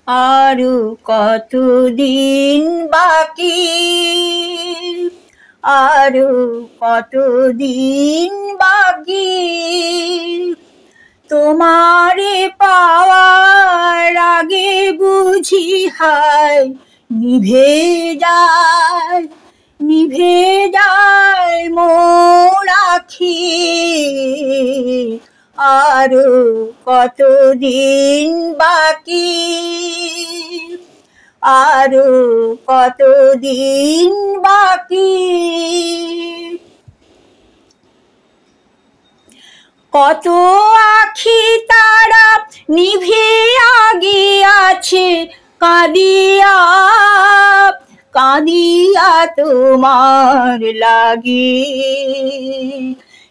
আরো কতদিন বাকি, আরো কতদিন বাকি, তোমারে পাওয়ার আগে বুঝি হায় নিভে যায়, নিভে যায় মোর আখি। আরো কতদিন বাকি, আরো কতদিন বাকি, কত আখি তারা নিভিয়া গিয়াছে কাঁদিয়া, কাঁদিয়া তোমার লাগি।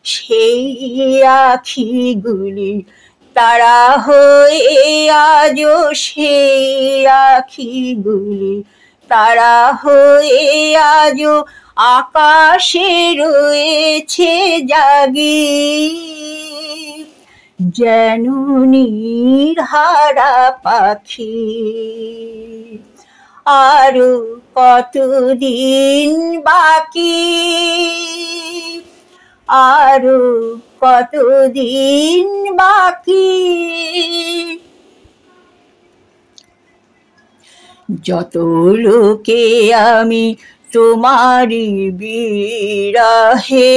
সেই আখিগুলি তারা হয়ে আজও, সেই আখিগুলি তারা হয়ে আজও আকাশে রয়েছে জাগি। যেন নির্হারা পাখি, আরো কতদিন বাকি, আরো কতদিন বাকি। যত লোকে আমি তোমারি বিরহে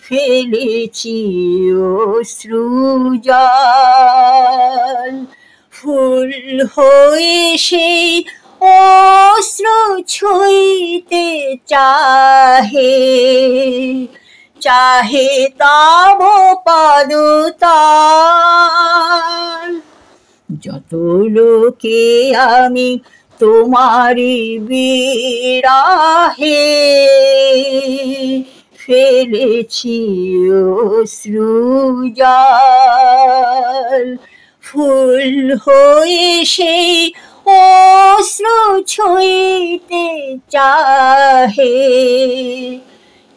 ফেলেছি অশ্রুজল, ফুল হয়ে সেই অশ্রু ছুঁইতে চাহে, চাহে তব পদতল। যত লোকে আমি তোমারি বিরহে ফেলেছি অশ্রুজল, ফুল হয়ে সেই অশ্রু ছুঁইতে চাহে,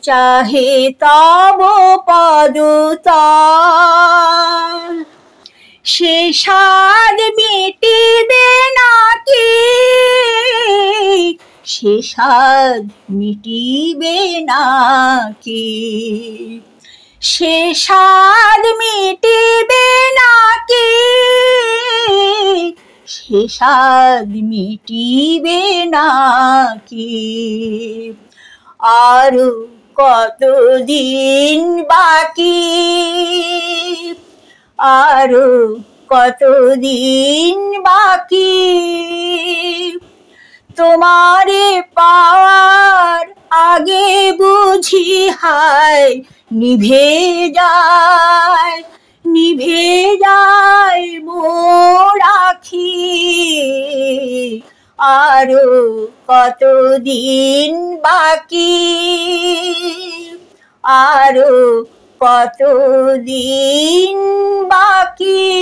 চাহে তব পদতল। সে স্বাদ মিটিবে নাকি, সে স্বাদ মিটিবে নাকি, সে স্বাদ মিটিবে নাকি, সে স্বাদ মিটিবে নাকি। আরো কতদিন বাকি, আরো কতদিন বাকি, তোমারে পাওয়ার আগে বুঝি হায় নিভে যায়, নিভে যায় মোর আখি। আরো কতদিন বাকি, আরো কতদিন বাকি।